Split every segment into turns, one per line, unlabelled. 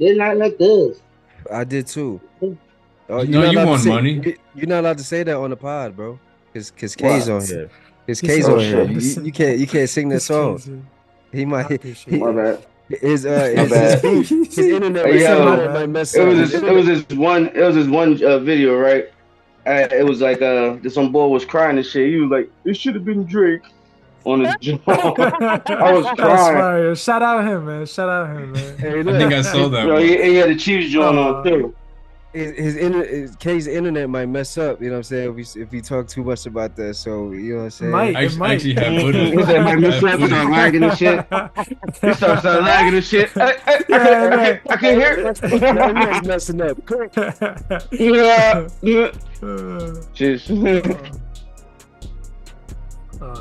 They're not like us.
I did too.
Oh, you want money.
You're not allowed to say that on the pod, bro. Cause Kaye's on here. Cause Kaye's
on
here. You can't sing that song. He might.
My bad.
His
His
internet might mess up.
It was this one video, right? It was like this one boy was crying and shit. He was like, "It should have been Drake." On his jaw. I was crying.
Shout out him, man.
Hey, I think I saw that.
Bro, he had a Chiefs joint on too.
Kaye's internet might mess up, you know what I'm saying, if we talk too much about that. So you know what I'm saying.
It might.
Actually have footage.
He said, "Might mess up, start lagging and shit." He starts lagging and shit. I can't hear it.
It's messing up.
Yeah.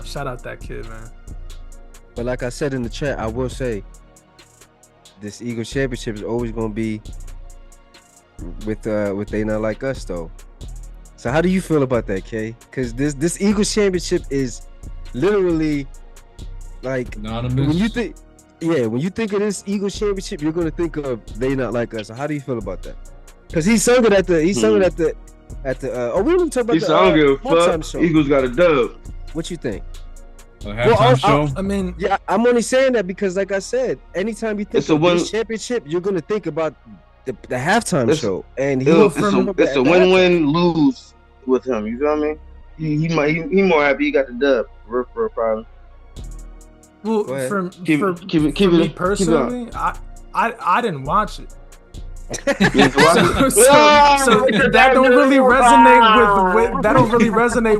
Shout out that kid, man.
But like I said in the chat, I will say this Eagle Championship is always gonna be with They Not Like Us though. So how do you feel about that, Kaye? Because this Eagle Championship is literally like
anonymous.
When you think of this Eagle Championship, you're gonna think of They Not Like Us. So how do you feel about that? Because he sung it at the we didn't talk about the halftime show.
Eagles got a dub.
What you think?
A halftime show?
I mean,
yeah, I'm only saying that because, like I said, anytime you think of this championship, you're gonna think about the halftime show, and
it's a win-win lose with him. You feel me? He more happy he got the dub for a problem.
Well, for me personally, I didn't watch it. So that don't really resonate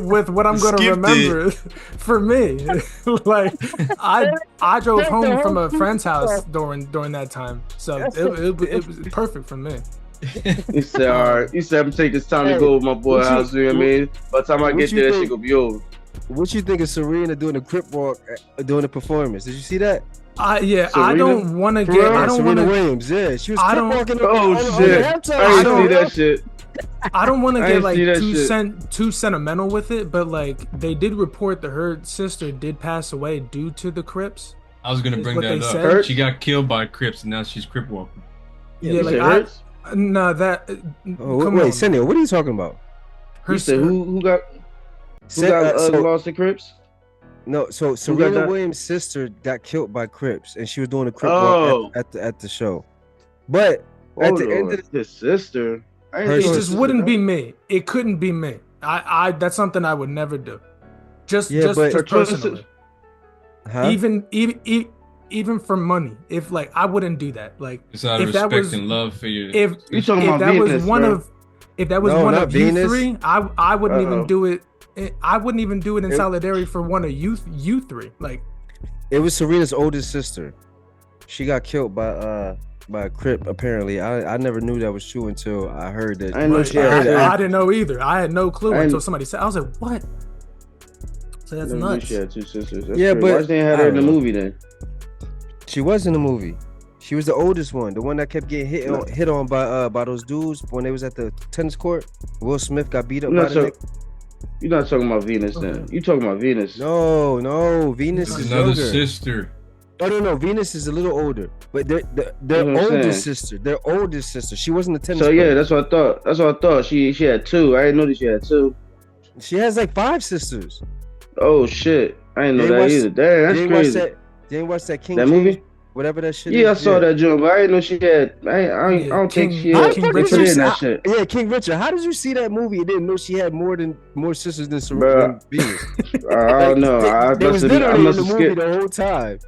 with what I'm gonna remember. For me, like I drove home from a friend's house during that time, so it was perfect for me.
He said, "All right." He said, "I'm gonna take this time to go with my boy house." You know what I mean? By the time I get there, that shit gonna be over.
What you think of Serena doing the crip walk, doing the performance? Did you see that?
Serena? I don't want to get. I don't
Serena
want to.
Williams, yeah, she was crip walking.
Oh shit! I didn't see that shit.
I don't want to get like too sentimental with it, but like they did report that her sister did pass away due to the Crips.
I was gonna bring that up. Said. She got killed by Crips, and now she's crip walking.
Yeah, like no that.
Wait, Senio, what are you talking about?
Her sister who got lost to Crips?
No, so Serena Williams' sister got killed by Crips, and she was doing a crip walk at the show. But at the end of
his sister.
It just wouldn't be me. It couldn't be me. I that's something I would never do. Just personally. Huh? Even for money. If like I wouldn't do that. Like
it's out of respect and love for you.
If that was one of
you three, I wouldn't even do it. I wouldn't even do it in solidarity for one of you three. Like
it was Serena's oldest sister. She got killed by a Crip, apparently. I never knew that was true until I heard that.
I didn't know either. I had no clue until somebody said. I was like, "What?" So that's nuts.
She had two sisters. That's
yeah,
crazy.
but
why didn't have her in the movie then?
She was in the movie. She was the oldest one, the one that kept getting hit on by those dudes when they was at the tennis court. Will Smith got beat up by the neck.
You're not talking about Venus then. You talking about Venus?
No, Venus is
another
younger.
Sister.
Oh no, Venus is a little older, but their oldest sister. She wasn't a tennis.
So yeah, that's what I thought. She had two. I didn't know that she had two.
She has like 5 sisters.
Oh shit, I didn't know that either. Damn, that's crazy.
You ain't watch that King
movie?
Whatever that shit.
Yeah, I saw that joint, but I didn't know she had. I don't think she had.
King Richard
in that shit.
Yeah, King Richard. How did you see that movie and didn't know she had more sisters than Serena Venus?
I don't know. I must have skipped
the whole time.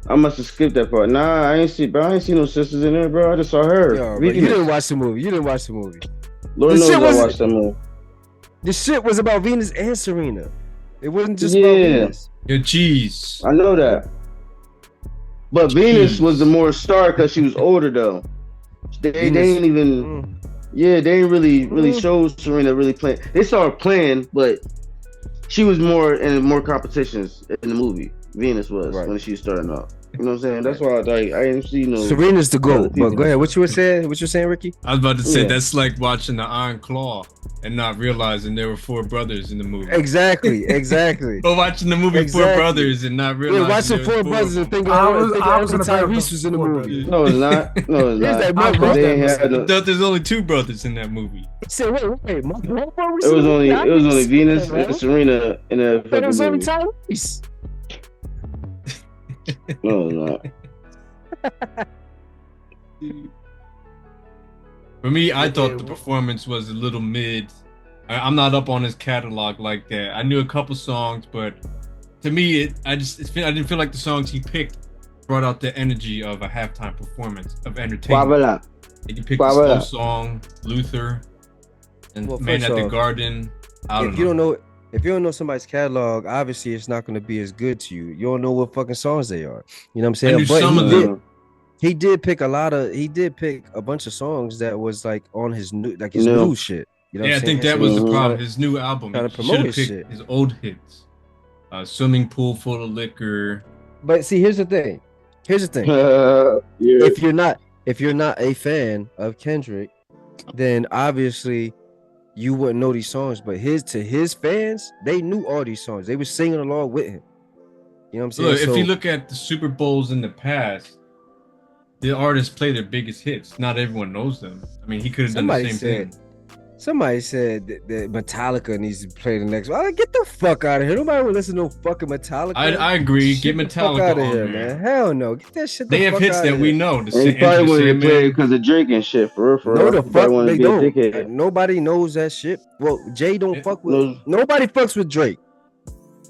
I must have skipped that part. Nah, I ain't see no sisters in there, bro. I just saw her.
Yo, you didn't watch the movie.
Lord knows I watched that movie.
The shit was about Venus and Serena. It wasn't just about Venus.
Your cheese.
I know that. But Venus was the more star because she was older though. They ain't even. Yeah, they ain't really show Serena really playing. They saw her playing, but she was more in more competitions in the movie. Venus was when she was starting off. You know what I'm saying? That's why like I didn't see no.
Serena's the GOAT. But go ahead. What you were saying? What you saying, Ricky?
I was about to say that's like watching the Iron Claw and not realizing there were 4 brothers in the movie.
Exactly.
Or watching the movie 4 Brothers and not realizing.
Yeah, watching 4 brothers and thinking I was Tyrese was in the movie.
No, it's not. No, it's not.
I thought there's only 2 brothers in that movie.
He said, wait.
It was only Venus and Serena in that fucking movie. It was only
Tyrese.
No, it's not.
For me, I thought the performance was a little mid. I'm not up on his catalog like that. I knew a couple songs, but to me, I didn't feel like the songs he picked brought out the energy of a halftime performance of entertainment. He picked a slow song, Luther, and Man at the Garden.
If you don't know somebody's catalog, obviously it's not going to be as good to you. You don't know what fucking songs they are. You know what I'm saying?
I knew some of them.
He did pick a bunch of songs that was like on his new shit. You know
I think that was the problem. His new album. He should have picked his old hits. Swimming Pool Full of Liquor.
But see, here's the thing. If you're not a fan of Kendrick, then obviously you wouldn't know these songs. But to his fans, they knew all these songs. They were singing along with him. You know what I'm saying?
Look, if you look at the Super Bowls in the past, the artists play their biggest hits. Not everyone knows them. I mean, he could have done the same thing.
Somebody said that Metallica needs to play the next one. Get the fuck out of here. Nobody will listen to no fucking Metallica.
I agree. Get Metallica
out of here, man. Hell no. Get that shit.
They have hits that we know.
They probably wouldn't play because of Drake and shit. For real.
No, the fuck they don't. Nobody knows that shit. Well, Jay don't fuck with. Nobody fucks with Drake.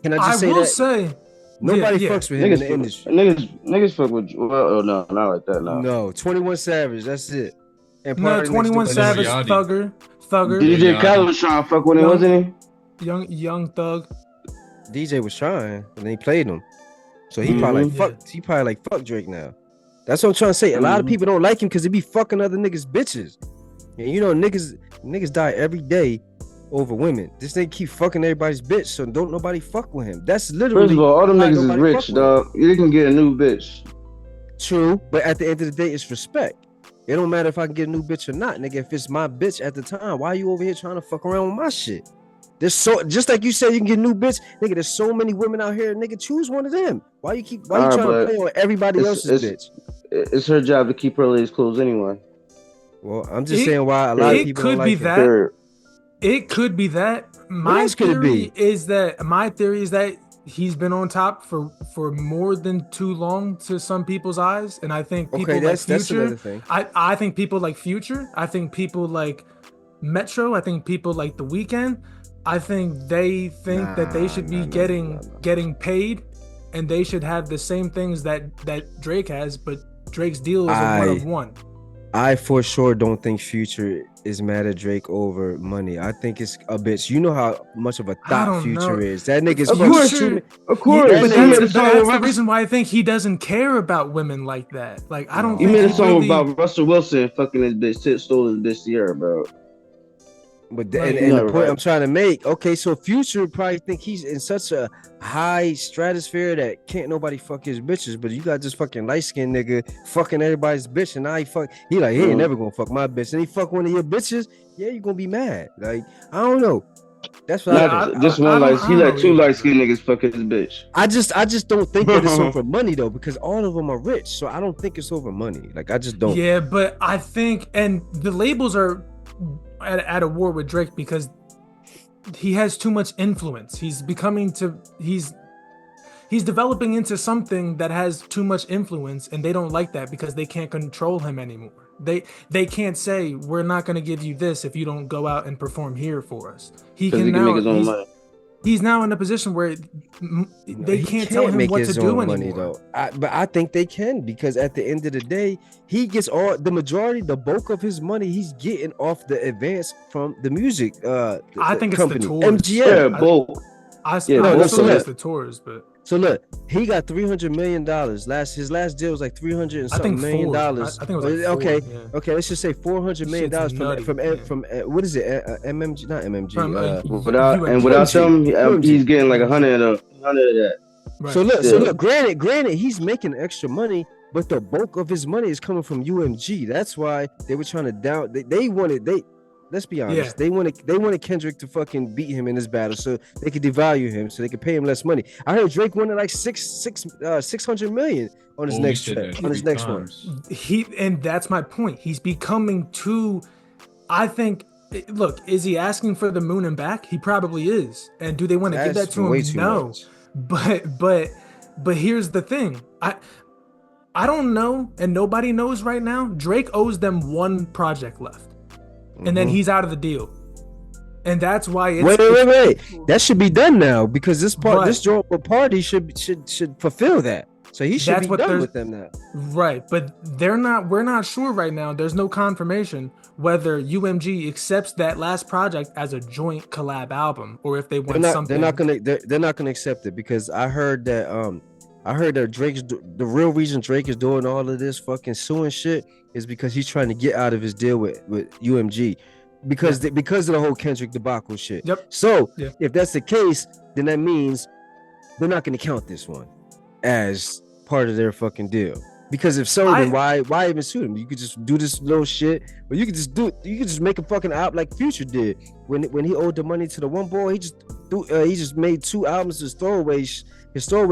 Can I just say that? I will say. Nobody fucks with him in the industry.
Niggas fuck with. Well, no, not like that.
No, 21 Savage. That's it.
And no, 21 Savage, Thugger.
DJ Khaled was trying to fuck with him, wasn't
he? Young Thug.
DJ was trying, and they played him. So he probably like fuck Drake now. That's what I'm trying to say. A lot of people don't like him because they be fucking other niggas bitches. And you know, niggas die every day over women. This nigga keep fucking everybody's bitch, so don't nobody fuck with him. That's literally.
First of all them niggas is rich, dog. You can get a new bitch.
True, but at the end of the day, it's respect. It don't matter if I can get a new bitch or not, nigga. If it's my bitch at the time, why are you over here trying to fuck around with my shit? There's just like you said, you can get a new bitch, nigga. There's so many women out here, nigga. Choose one of them. Why you trying to play on everybody else's bitch?
It's her job to keep her ladies close anyway.
Well, I'm just saying why a lot of people don't like
that. It could be that. My theory is that he's been on top for more than too long to some people's eyes, and I think people like Future. I think people like Future. I think people like Metro. I think people like The Weeknd. I think they think that they should be getting paid, and they should have the same things that Drake has, but Drake's deal is a one of one.
I for sure don't think Future is mad at Drake over money. I think it's a bitch. You know how much of a thought Future is. That nigga's
of course.
Yeah, but that's the reason why I think he doesn't care about women like that. Like I don't.
You made a song about Russell Wilson fucking his bitch, stole his bitch Sierra, bro.
But the point I'm trying to make, okay, so Future probably think he's in such a high stratosphere that can't nobody fuck his bitches, but you got this fucking light-skinned nigga fucking everybody's bitch, and now he ain't never gonna fuck my bitch, and he fuck one of your bitches, you gonna be mad. Like, I don't know. That's what
he let 2 light-skinned niggas fuck his bitch.
I just don't think that it's over money though, because all of them are rich, so I don't think it's over money. Like, I just don't.
Yeah, but I think, and the labels are at a war with Drake because he has too much influence. He's developing into something that has too much influence, and they don't like that because they can't control him anymore. They can't say, we're not going to give you this if you don't go out and perform here for us. He's now in a position where they can't tell him what to do anymore.
But I think they can, because at the end of the day, he gets the bulk of his money he's getting off the advance from the music.
I think
company.
It's the tours.
MGM.
Bulk.
I still it's the tours, but.
So look, he got $300 million. His last deal was like $300 and something million.
I think it was like
okay. Let's just say $400 million from what is it? MMG, not MMG.
Without them, he's getting like 100 of that.
Right. So look. Granted, he's making extra money, but the bulk of his money is coming from UMG. That's why they were trying to They wanted. Let's be honest. Yeah. They wanted Kendrick to fucking beat him in this battle, so they could devalue him, so they could pay him less money. I heard Drake wanted like 600 million on his next track, on his next one.
And that's my point. He's becoming too. I think. Look, is he asking for the moon and back? He probably is. And do they want to give that to him? No. But here's the thing. I don't know, and nobody knows right now. Drake owes them one project left. And then he's out of the deal. And that's why it's
wait. That should be done now because this party should fulfill that. So he should be done with them now.
Right, but we're not sure right now. There's no confirmation whether UMG accepts that last project as a joint collab album or if they want something.
They're not gonna accept it because I heard that the real reason Drake is doing all of this fucking suing shit is because he's trying to get out of his deal with UMG because of the whole Kendrick debacle shit.
Yep.
So if that's the case, then that means they're not gonna count this one as part of their fucking deal. Because if so, then why even sue them? You could just do this little shit, or you could just make a fucking album like Future did when he owed the money to the one boy. He just made 2 albums his throwaway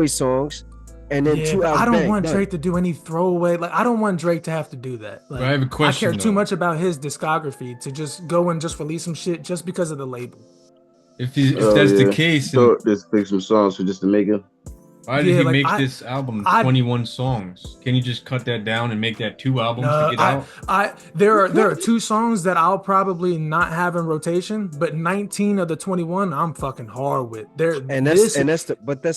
songs, and then 2 albums.
I don't want Drake to do any throwaway. Like I don't want Drake to have to do that. Like,
I have a question.
I care too much about his discography to just go and just release some shit just because of the label.
If that's the case,
so just pick some songs for just to make it.
Why did he make this album 21 songs? Can you just cut that down and make that 2 albums to get out?
There are 2 songs that I'll probably not have in rotation, but 19 of the 21 I'm fucking hard with. That's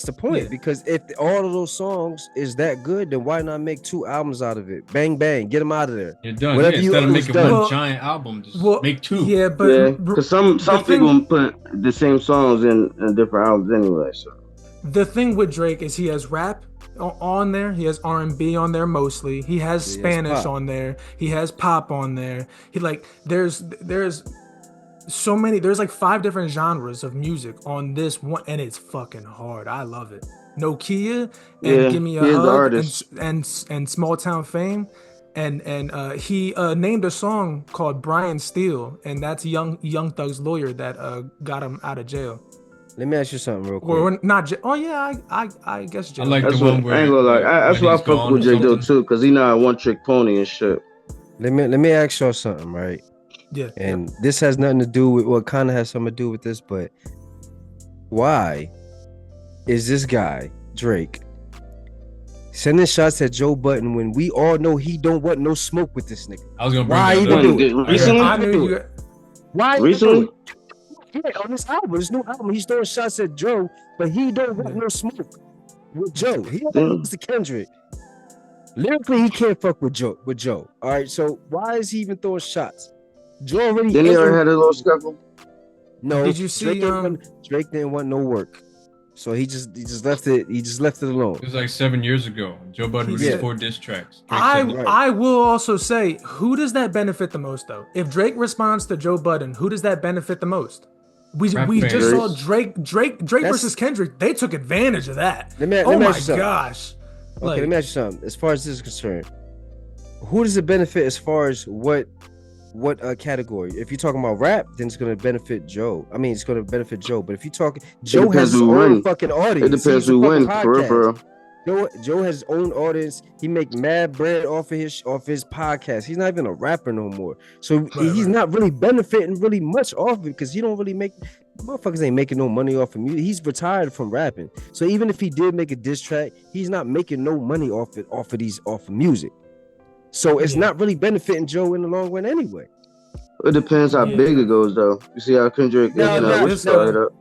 the point because if all of those songs is that good, then why not make 2 albums out of it? Bang bang, get them out of there.
You're done. Instead of making one giant album, just make 2.
Yeah, but
because some people put the same songs in different albums anyway. So.
The thing with Drake is he has rap on there. He has R&B on there mostly. He has Spanish on there. He has pop on there. There's so many. There's like 5 different genres of music on this one, and it's fucking hard. I love it. Nokia and Give Me a Hug and Small Town Fame. And he named a song called Brian Steele, and that's Young Thug's lawyer that got him out of jail.
Let me ask you something real quick.
Or not? I guess. Jay.
I like the one where.
I ain't gonna lie. That's why I fuck with Jay Dill too, because he not a one-trick pony and shit.
Let me ask y'all something, right?
Yeah.
And this has nothing to do with what kind of has something to do with this, but why is this guy Drake sending shots at Joe Budden when we all know he don't want no smoke with this nigga?
I was gonna bring that up.
Why?
Recently?
Yeah, on this album, this new album, he's throwing shots at Joe, but he don't want no smoke with Joe. He wants to Kendrick. Lyrically, he can't fuck with Joe. All right, so why is he even throwing shots? Joe already.
Then he already had a little scuffle.
No,
did you see?
Drake didn't want no work, so he just left it. He just left it alone.
It was like 7 years ago. Joe Budden released 4 diss tracks.
I will also say, who does that benefit the most though? If Drake responds to Joe Budden, who does that benefit the most? We just saw Drake versus Kendrick. They took advantage of that.
Let me ask you
gosh.
Okay, let me ask you something. As far as this is concerned, who does it benefit as far as what category? If you're talking about rap, then it's going to benefit Joe. I mean, it's going to benefit Joe. But if you're talking, Joe has his own fucking audience.
It depends who wins, for real.
Joe has his own audience. He make mad bread off of his podcast. He's not even a rapper no more. So he's not really benefiting really much off of it because he don't really make motherfuckers ain't making no money off of music. He's retired from rapping. So even if he did make a diss track, he's not making no money off of music. So it's not really benefiting Joe in the long run anyway.
It depends how big it goes though. You see how Kendrick started up.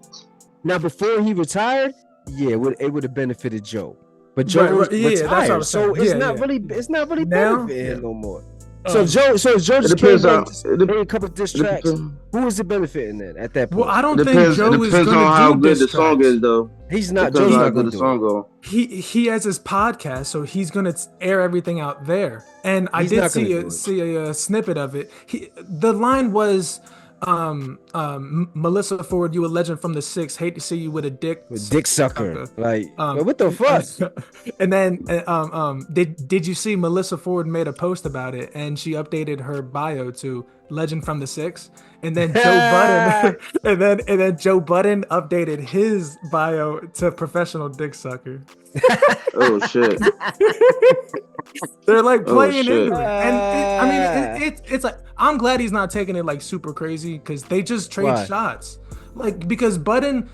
Now before he retired, it would have benefited Joe. But Joe retired, so it's not really benefiting him no more. So Joe just came back to bring a couple of diss tracks. Who is it benefiting then at that point?
Well, I don't think Joe is going to do
how good the
tracks.
Song is though.
He's not. Joe's not going to do
it. He has his podcast, so he's going to air everything out there. And I did see a snippet of it. The line was, Melissa Ford, you a legend from the 6. Hate to see you with a dick
sucker. Like, what the fuck?
And then, did you see Melissa Ford made a post about it, and she updated her bio to legend from the 6, and then Joe Budden, and then Joe Budden updated his bio to professional dick sucker.
Oh shit!
They're like playing into it, and it's like, I'm glad he's not taking it like super crazy, because they just trade shots. Like, because Budden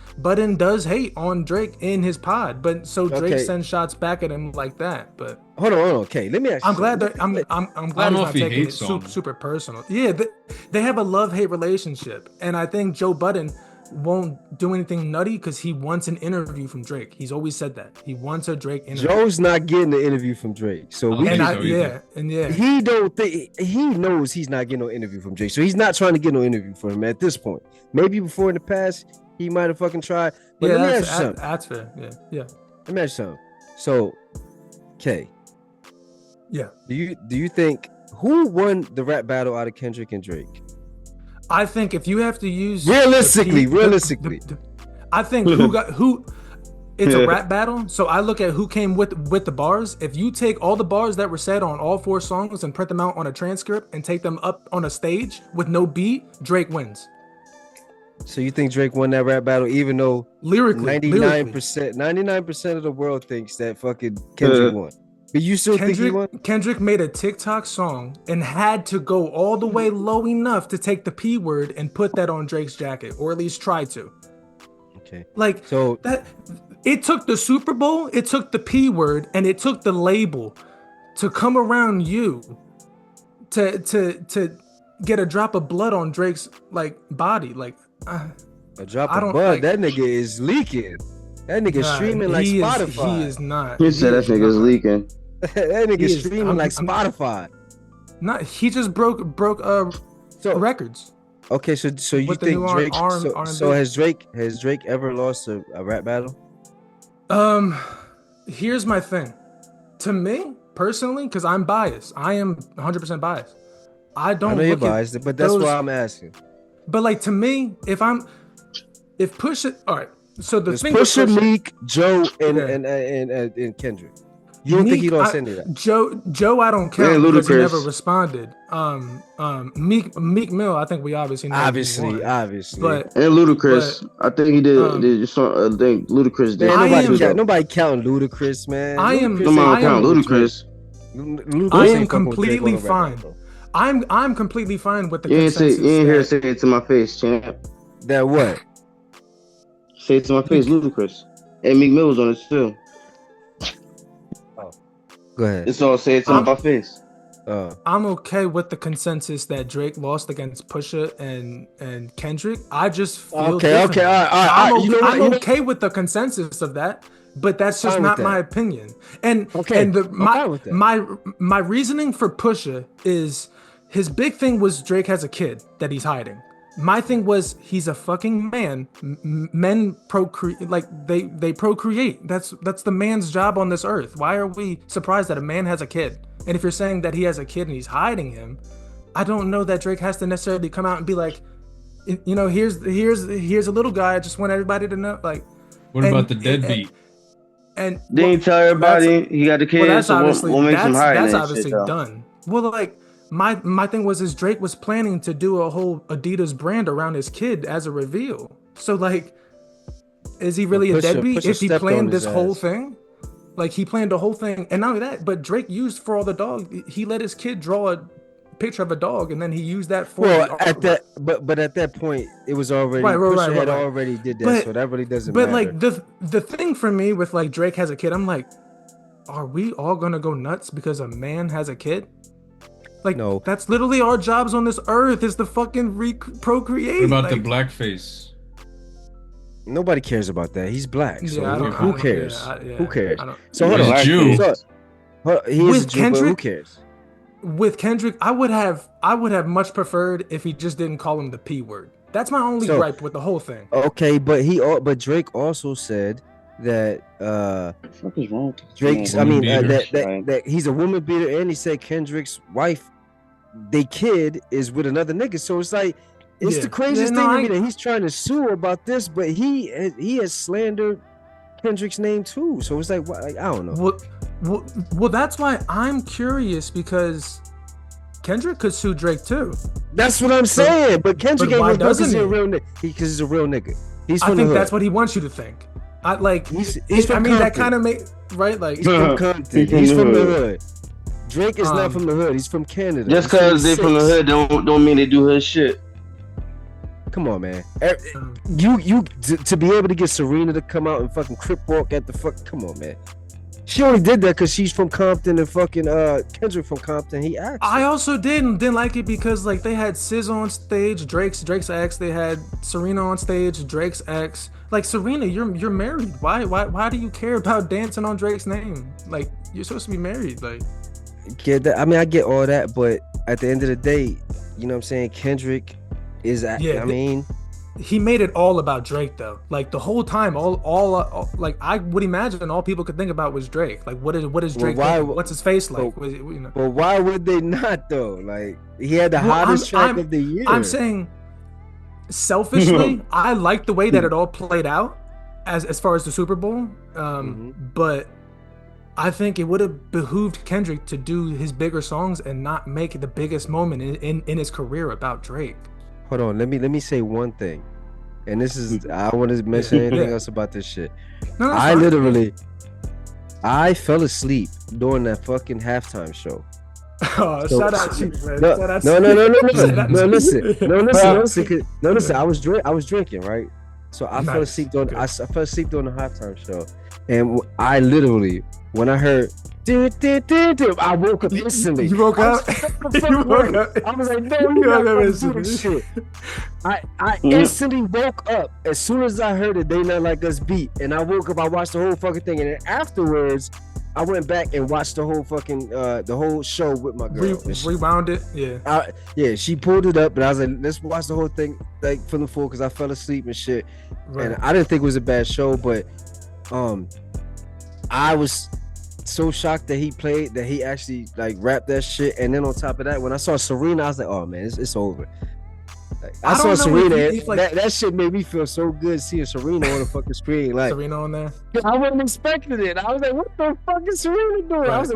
does hate on Drake in his pod, but so Drake sends shots back at him like that. But
hold on, okay, let me ask you.
I'm glad he's not taking it super personal. Yeah, they have a love-hate relationship, and I think Joe Budden won't do anything nutty because he wants an interview from Drake. He's always said that he wants a Drake interview.
Joe's not getting the interview from Drake, so he don't think, he knows he's not getting no interview from Drake, so he's not trying to get no interview from him at this point. Maybe before in the past he might have fucking tried. But let me ask you something.
That's fair. Yeah.
Let me ask you something. So, Kaye.
Yeah.
Do you think who won the rap battle out of Kendrick and Drake?
I think if you have to use
realistically,
I think who. It's a rap battle, so I look at who came with the bars. If you take all the bars that were said on all 4 songs and print them out on a transcript and take them up on a stage with no beat, Drake wins.
So you think Drake won that rap battle, even though
lyrically
99% of the world thinks that fucking Kendrick won? But you still think he won?
Kendrick made a TikTok song and had to go all the way low enough to take the P word and put that on Drake's jacket, or at least try to.
Okay.
Like, so that it took the Super Bowl, it took the P word, and it took the label to come around you to get a drop of blood on Drake's like body. Like
a drop of blood. That nigga is leaking. That nigga streaming like Spotify.
He is not.
He said that nigga's leaking.
That nigga streaming like Spotify.
Not. He just broke records.
Okay, so you think Drake? So has Drake ever lost a rap battle?
Here's my thing. To me personally, because I'm biased. I am 100% biased. I know
you're biased, but that's why I'm asking.
But like, to me, if Pusha, all right. So the thing
Pusha, Meek, Joe, and Kendrick. You don't think he lost any of that?
Joe, I don't count because he never responded. Meek Mill, I think we obviously know.
Obviously.
But and Ludacris, I think he did. I think Ludacris did.
Nobody counting Ludacris, man.
I am
Ludacris.
I am completely fine. I'm completely fine with the consensus.
You ain't here to say it to my face, champ.
That what?
Say it to my face, Ludacris. And Meek Mill was on it too.
Go ahead.
It's all say it to my face.
I'm okay with the consensus that Drake lost against Pusha and Kendrick. I just feel
all right.
I'm okay with the consensus of that, but that's just not my opinion. And my reasoning for Pusha is his big thing was Drake has a kid that he's hiding. My thing was he's a fucking man. Men procreate, like they procreate. That's the man's job on this earth. Why are we surprised that a man has a kid? And if you're saying that he has a kid and he's hiding him, I don't know that Drake has to necessarily come out and be like, you know, here's a little guy. I just want everybody to know. Like,
what about the deadbeat?
And
they ain't tell everybody he got the kid.
Well, that's
obviously
done. Well, like. My thing was Drake was planning to do a whole Adidas brand around his kid as a reveal. So like, is he really a deadbeat if he planned this whole thing? Like, he planned the whole thing, and not only that, but Drake used for all the dog. He let his kid draw a picture of a dog, and then he used that for.
Well, at that point, it was already Pusha had already did that, so that really doesn't matter. But
like the thing for me with like Drake has a kid, I'm like, are we all gonna go nuts because a man has a kid? Like, no, that's literally our jobs on this earth is to fucking procreate.
What about the blackface?
Nobody cares about that. He's black, so who cares? Who cares?
So hold on, Jew.
He's a Jew, but who cares?
With Kendrick, I would have much preferred if he just didn't call him the P word. That's my only gripe with the whole thing.
Okay, but Drake also said that
what is wrong?
Drake's that he's a woman beater, and he said Kendrick's wife, they kid is with another nigga. So it's like It's the craziest thing to me that he's trying to sue about this, but he has slandered Kendrick's name too. So it's like, I don't know.
Well, that's why I'm curious, because Kendrick could sue Drake too.
That's what I'm saying. But Kendrick ain't gonna because he's a real nigga. Because he's a real nigga. He's from the hood. That's
what he wants you to think. He's from
Compton.
That kind of right. Like
he's from Compton. He's from the hood. Drake is not from the hood. He's from Canada.
Just because they're from the hood don't mean they do hood shit.
Come on, man. You to be able to get Serena to come out and fucking crip walk at the fuck. Come on, man. She only did that because she's from Compton and fucking Kendrick from Compton. He asked.
I also didn't like it because like they had Sis on stage, Drake's ex. They had Serena on stage, Drake's ex. Like, Serena, you're married. Why do you care about dancing on Drake's name? Like, you're supposed to be married. Like,
get that. I mean, I get all that, but at the end of the day, you know what I'm saying? Kendrick is.
He made it all about Drake though. Like the whole time, all like I would imagine all people could think about was Drake. Like what is Drake? What's his face like?
But why would they not though? Like he had the hottest track of the year.
I'm saying, selfishly, I like the way that it all played out as far as the Super Bowl. But I think it would have behooved Kendrick to do his bigger songs and not make it the biggest moment in his career about Drake.
Hold on, let me say one thing, and this is I don't want to mention anything else about this shit. No, I fell asleep during that fucking halftime show.
Oh, shout out to you, man.
No, listen. I was drinking, right? So I fell asleep during the halftime show, and I literally, when I heard, I woke up instantly.
You woke up?
I was like, no, you gotta do this shit. I instantly woke up as soon as I heard it. They Not Like Us beat, and I woke up. I watched the whole fucking thing, and then afterwards, I went back and watched the whole fucking the whole show with my girl.
Rewound it,
yeah. She pulled it up, and I was like, let's watch the whole thing like from the full because I fell asleep and shit. Right. And I didn't think it was a bad show, but I was so shocked that he actually like rapped that shit. And then on top of that, when I saw Serena, I was like, oh man, it's over. Like, I saw Serena. That shit made me feel so good seeing Serena on the fucking screen. Like
Serena on there.
I wasn't expecting it. I was like, what the fuck is Serena doing? Right. I was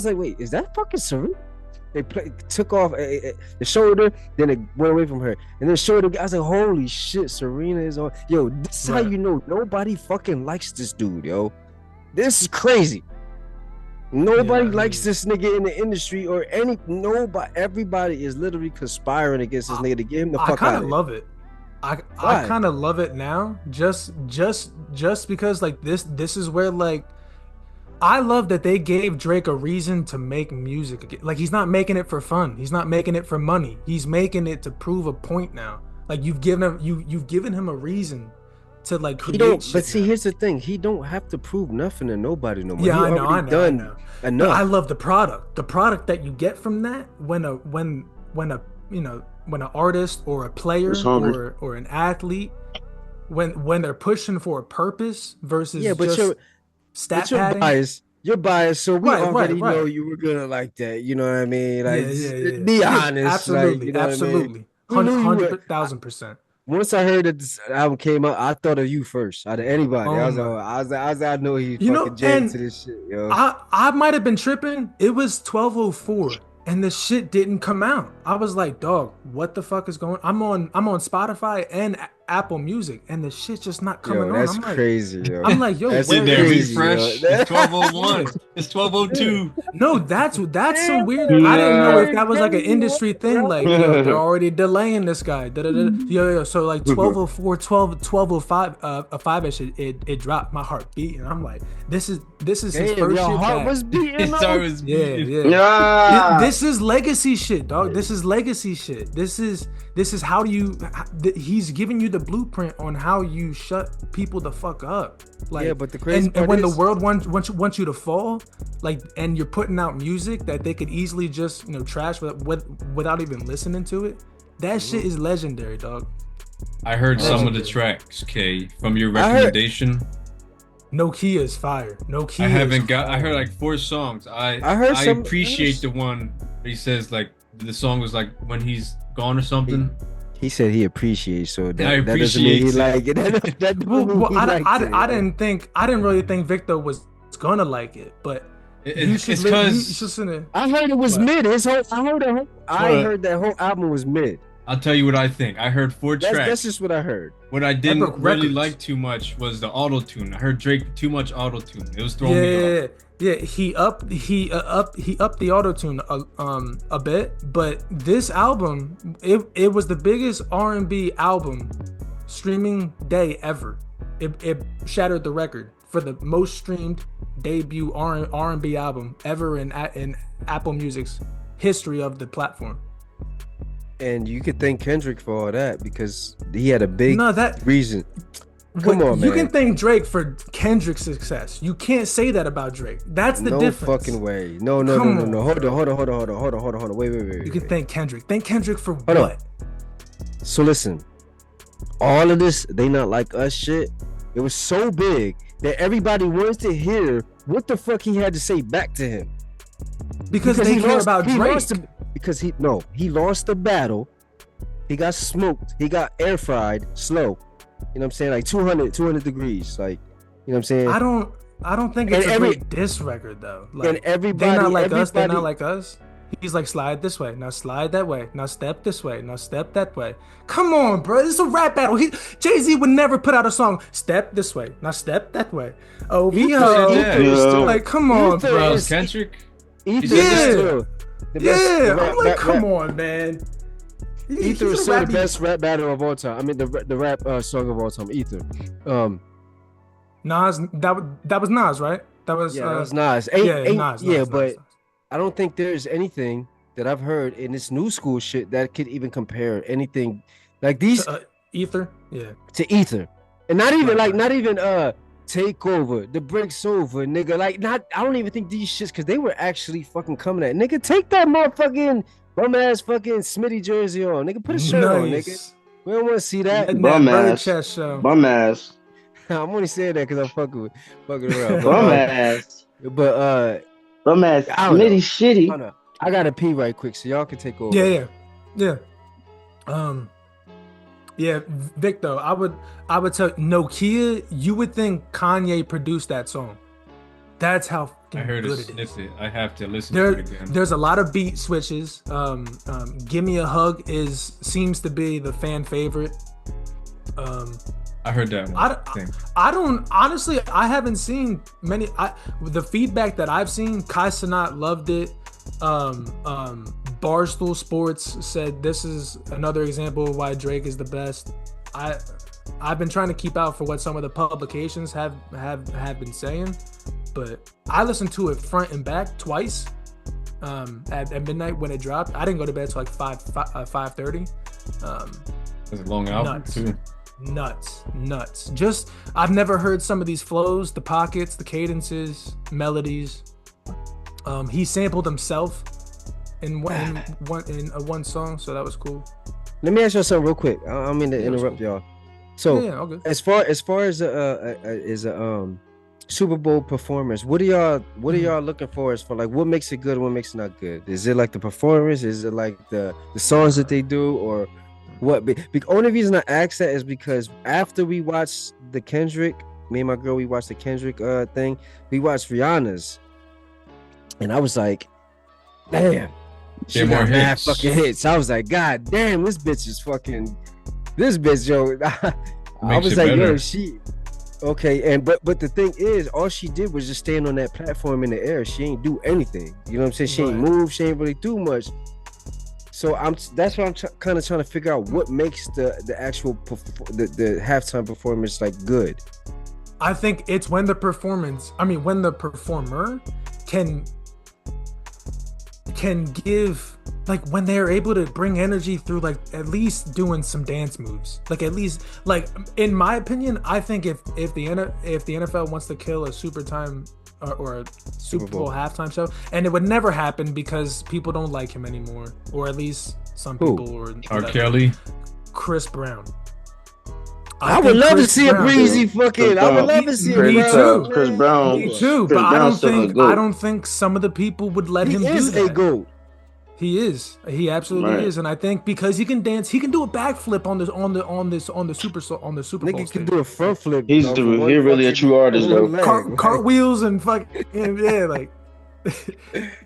like, wait, is that fucking Serena? They took off the shoulder, then it went away from her, and then shoulder. I was like, holy shit, Serena is on. Yo, this is how you know nobody fucking likes this dude, yo. This is crazy. Nobody likes this nigga in the industry or nobody. Everybody is literally conspiring against this nigga to get him the fuck out.
I kind of love it. I kind of love it now, just because like this is where like I love that they gave Drake a reason to make music again. Like he's not making it for fun. He's not making it for money. He's making it to prove a point now. Like you've given him a reason to like create shit.
But see, here's the thing: he don't have to prove nothing to nobody no more.
Yeah, I know. Enough. But I love the product that you get from that when an artist or a player or an athlete when they're pushing for a purpose versus just stat padding.
You're biased, so we already know you were gonna like that. You know what I mean? Like, be honest.
Absolutely,
like, you know
absolutely, 100,000%.
Once I heard that this album came out, I thought of you first out of anybody. I was like, I know he fucking jammed to this shit, yo.
I might have been tripping. It was 12:04 and the shit didn't come out. I was like, dog, what the fuck is going on? I'm on Spotify and Apple Music and the shit's just not coming on.
That's crazy, yo.
I'm like, yo,
that's in there, refresh. It's 12:01. It's 12:02.
No, that's some weird. I didn't know if that was like an industry thing. Like, yo, they're already delaying this guy. Yo. So like 12:04, 12:05, 5ish, it dropped. My heart beat, and I'm like, this is his first
your
shit.
Heart was beating.
His heart was beating.
Yeah. This is legacy shit, dog. This is legacy shit. This is how he's giving you the blueprint on how you shut people the fuck up. Like,
but the crazy
and when the world wants you to fall, like, and you're putting out music that they could easily just trash without even listening to it. That shit is legendary, dog.
I heard some of the tracks, Kaye, from your recommendation.
No Key is fire. No Key.
I heard like 4 songs. I appreciate the one he says like the song was like when he's gone or something.
He said he appreciates, so
that
doesn't mean he like it.
I didn't really think Victo was gonna like it, but
it's because
I heard it was mid. I heard that whole album was mid.
I'll tell you what I think. I heard 4 tracks.
That's just what I heard.
What I didn't really like too much was the auto-tune. I heard Drake too much auto-tune. It was throwing me off.
Yeah, he upped the auto-tune a bit, but this album, it was the biggest R&B album streaming day ever. It shattered the record for the most streamed debut R&B album ever in Apple Music's history of the platform.
And you could thank Kendrick for all that because he had a big reason. Come on, man. You
can thank Drake for Kendrick's success. You can't say that about Drake. That's the difference.
No fucking way. No. Hold on. Wait.
You can thank Kendrick. Thank Kendrick for what?
So listen, all of this, they not like us shit. It was so big that everybody wanted to hear what the fuck he had to say back to him.
Because they care about Drake.
He lost the battle. He got smoked. He got air fried slow. You know what I'm saying? Like 200 degrees. Like, you know what I'm saying?
I don't think it's a great diss record though. Like,
and everybody,
they're not like us. They're not like us. He's like, slide this way, now slide that way, now step this way, now step that way. Come on, bro, this is a rap battle. Jay-Z would never put out a song, step this way, now step that way. Oh, like, come on, bro.
Kendrick?
Yeah, I'm like, come on, man.
Ether is still the best rap battle of all time. I mean, the rap song of all time. Ether.
Nas. That was Nas, right? That was
Nas.
Nas.
But I don't think there's anything that I've heard in this new school shit that could even compare anything like these.
Ether. Yeah.
To Ether, and not even take over the bricks over, nigga. Like I don't even think these shits because they were actually fucking coming at nigga. Take that motherfucking bum ass fucking Smitty jersey on, nigga. Put a shirt on, nigga. We don't want to see that.
Bum ass. Bum ass.
I'm only saying that because I'm fucking around.
Bum ass.
But
bum ass. Smitty shitty.
I gotta pee right quick, so y'all can take over.
Yeah. Yeah, Victo, I would tell Nokia, you would think Kanye produced that song. That's how
I heard good it is. I have to listen to it again.
There's a lot of beat switches. Give Me a Hug seems to be the fan favorite.
I heard that one.
I don't honestly. I haven't seen many. The feedback that I've seen, Kai Cenat loved it. Barstool Sports said this is another example of why Drake is the best. I've been trying to keep out for what some of the publications have been saying, but I listened to it front and back twice at midnight when it dropped. I didn't go to bed till like 5:30.
It's a long album too.
Nuts. Just I've never heard some of these flows, the pockets, the cadences, melodies. He sampled himself in one song, so that was cool.
Let me ask you something real quick. I don't mean to interrupt y'all. So as far as Super Bowl performers, what are y'all looking for as for like what makes it good and what makes it not good? Is it like the performance? Is it like the songs that they do, or what? The only reason I ask that is because after we watched the Kendrick, me and my girl, we watched the Kendrick thing. We watched Rihanna's, and I was like, damn. She got mad fucking hits. I was like, God damn, this bitch, yo. I was like, yo, she okay. And but the thing is, all she did was just stand on that platform in the air. She ain't do anything. You know what I'm saying? She ain't move. She ain't really do much. So that's why I'm kind of trying to figure out what makes the actual the halftime performance like good.
I think it's when the performer can give, like, when they're able to bring energy through, like, at least doing some dance moves, like, at least, like, in my opinion, I think if the NFL wants to kill a Super Bowl halftime show, and it would never happen because people don't like him anymore, or at least some people, or
R. Kelly,
Chris Brown.
I would love to see a breezy fucking. I would love to see
Chris Brown.
Me too. But I don't think some of the people would let him do that. He is. He absolutely is, and I think because he can dance, he can do a backflip on the Super Bowl
Nigga
stage.
can do a front flip.
He really a true artist though.
Cartwheels and like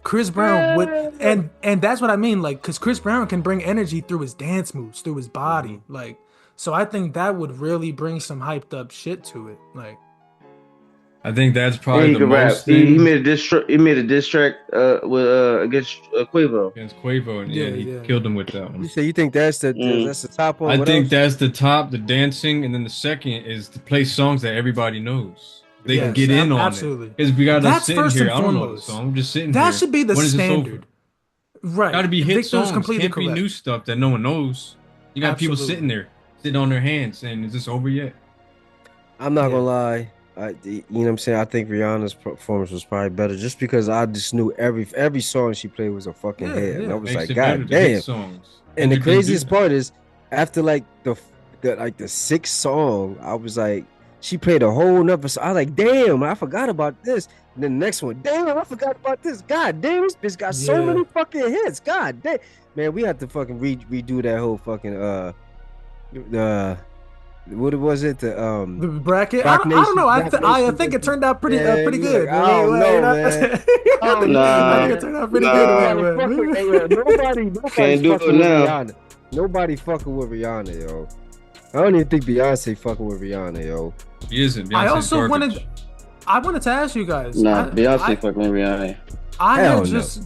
Chris Brown would, and that's what I mean, like, because Chris Brown can bring energy through his dance moves, through his body, like. So I think that would really bring some hyped up shit to it, like.
I think that's probably the most.
He made a diss track. He made a diss track with against Quavo.
Against Quavo, and he killed him with that one.
You say you think that's the top one?
I think that's the top, the dancing, and then the second is to play songs that everybody knows. They can get in on it. Because we gotta sit here. I don't know the song. I'm just sitting here.
That should be the standard. Right.
Gotta be hit songs.
Completely
Can't be new stuff that no one knows. You got people sitting there, sitting on their hands, saying, "Is this over yet?"
I'm not gonna lie. You know what I'm saying? I think Rihanna's performance was probably better just because I just knew every song she played was a fucking hit. And I was like, God damn. And the craziest part is after like the sixth song, I was like, she played a whole nother song. I was like, damn, I forgot about this. And then the next one, damn, I forgot about this. God damn, this bitch got so many fucking hits. God damn. Man, we have to fucking redo that whole fucking what was it? The
bracket? I don't know. I think it turned out pretty good.
Like, I don't know, man.
I think it turned out pretty good.
Nobody
can't do it now.
Rihanna. Nobody fucking with Rihanna, yo. I don't even think Beyonce fucking with Rihanna, yo.
She isn't.
I also wanted to ask you guys.
Nah, Beyonce fucking with Rihanna.
I have just